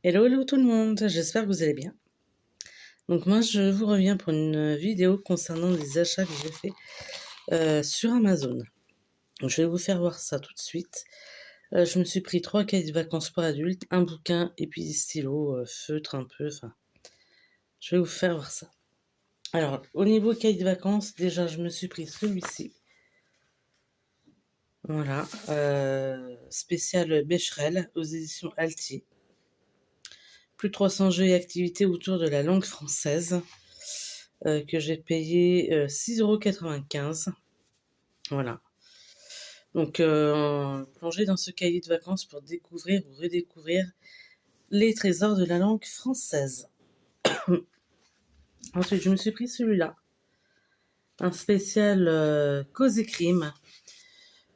Hello, hello tout le monde, j'espère que vous allez bien. Donc moi je vous reviens pour une vidéo concernant les achats que j'ai fait sur Amazon. Donc, je vais vous faire voir ça tout de suite. Je me suis pris 3 cahiers de vacances pour adultes, un bouquin et puis des stylos, feutres un peu, enfin je vais vous faire voir ça. Alors au niveau cahier de vacances, déjà je me suis pris celui-ci. Voilà, spécial Becherel aux éditions Altier. Plus de 300 jeux et activités autour de la langue française. Que j'ai payé 6,95 €. Voilà. Donc, plongez dans ce cahier de vacances pour découvrir ou redécouvrir les trésors de la langue française. Ensuite, je me suis pris celui-là, un spécial cause et crime,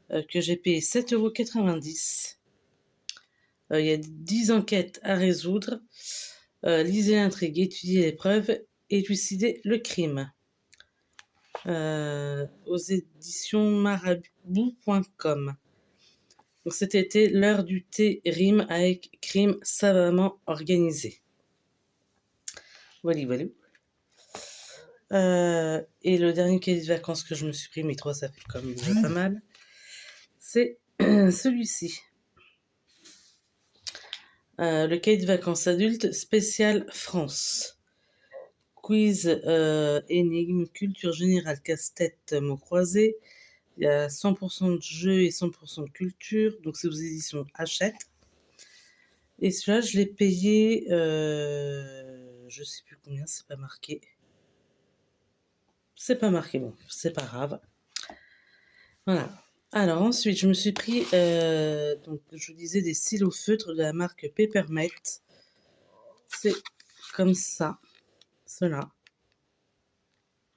que j'ai payé 7,90 €. Il y a 10 enquêtes à résoudre. Lisez l'intrigue, étudiez les preuves, élucidez le crime. Aux éditions marabout.com. Donc cet été, l'heure du thé rime avec crime savamment organisé. Voilà, voilà. Et le dernier cahier de vacances que je me suis pris, mais 3 ça fait quand même déjà pas mal, c'est celui-ci. Le cahier de vacances adulte spécial France. Quiz, énigme, culture générale, casse-tête, mots croisés. Il y a 100% de jeu et 100% de culture. Donc c'est aux éditions Hachette. Et celui-là, je l'ai payé, je sais plus combien, c'est pas marqué. C'est pas marqué, bon, c'est pas grave. Voilà. Alors ensuite, je me suis pris, donc je vous disais des stylos feutres de la marque Peppermint. C'est comme ça, cela.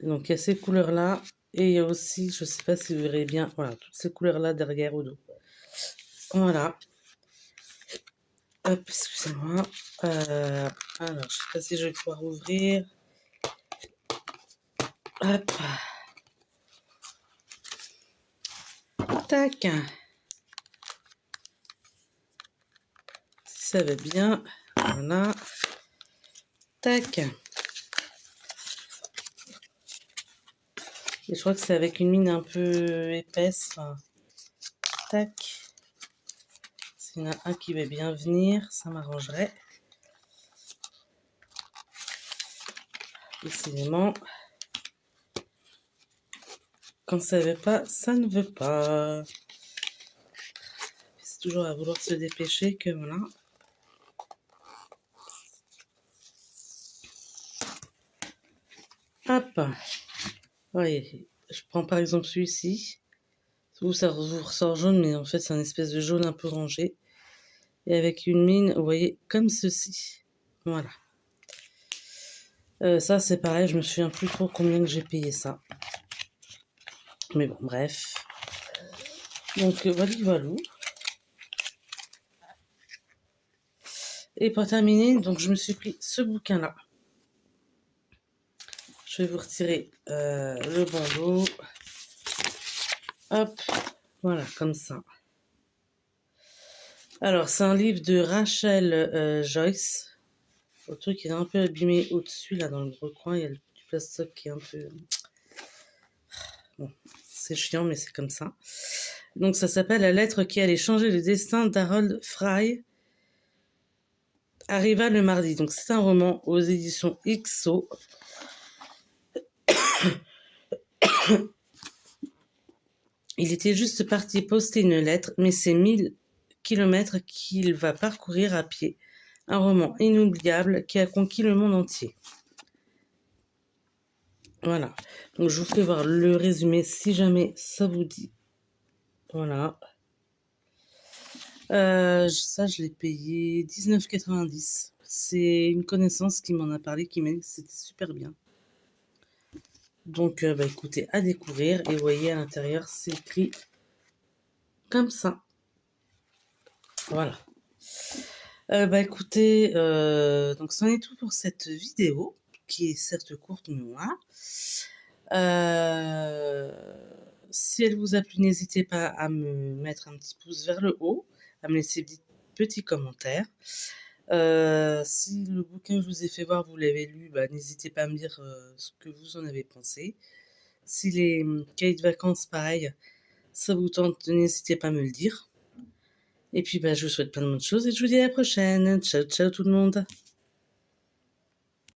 Donc il y a ces couleurs-là. Et il y a aussi, je sais pas si vous verrez bien, voilà, toutes ces couleurs-là derrière au dos. Voilà. Hop, excusez-moi. Alors, je sais pas si je vais pouvoir ouvrir. Hop. Tac. Si ça va bien. Voilà. Tac. Et je crois que c'est avec une mine un peu épaisse. Enfin, tac. S'il y en a un qui va bien venir, ça m'arrangerait. Décidément, quand ça veut pas, ça ne veut pas. C'est toujours à vouloir se dépêcher que voilà. Hop. Voyez, je prends par exemple celui-ci. Vous, ça vous ressort jaune, mais en fait, c'est un espèce de jaune un peu rangé. Et avec une mine, vous voyez, comme ceci. Voilà. Ça, c'est pareil, je me souviens plus trop combien que j'ai payé ça. Mais bon, bref. Donc, voilà, voilà. Et pour terminer, donc je me suis pris ce bouquin-là. Je vais vous retirer le bandeau. Hop, voilà, comme ça. Alors, c'est un livre de Rachel Joyce. Le truc il est un peu abîmé au-dessus, là, dans le recoin. Il y a le petit plastoc qui est un peu... Bon, c'est chiant, mais c'est comme ça. Donc, ça s'appelle La lettre qui allait changer le destin d'Harold Fry. Arriva le mardi. Donc, c'est un roman aux éditions XO. Il était juste parti poster une lettre, mais c'est 1000 kilomètres qu'il va parcourir à pied. Un roman inoubliable qui a conquis le monde entier. Voilà. Donc je vous fais voir le résumé si jamais ça vous dit. Voilà. Ça, je l'ai payé 19,90 €. C'est une connaissance qui m'en a parlé, qui m'a dit que c'était super bien. Donc, écoutez, à découvrir. Et vous voyez, à l'intérieur, c'est écrit comme ça. Voilà. Écoutez, donc c'en est tout pour cette vidéo, qui est certes courte, mais voilà. Si elle vous a plu, n'hésitez pas à me mettre un petit pouce vers le haut, à me laisser des petits commentaires. Si le bouquin que je vous ai fait voir, vous l'avez lu, bah, n'hésitez pas à me dire ce que vous en avez pensé. Si les cahiers de vacances, pareil, ça vous tente, n'hésitez pas à me le dire. Et puis, bah, je vous souhaite plein de bonnes choses et je vous dis à la prochaine. Ciao, ciao tout le monde.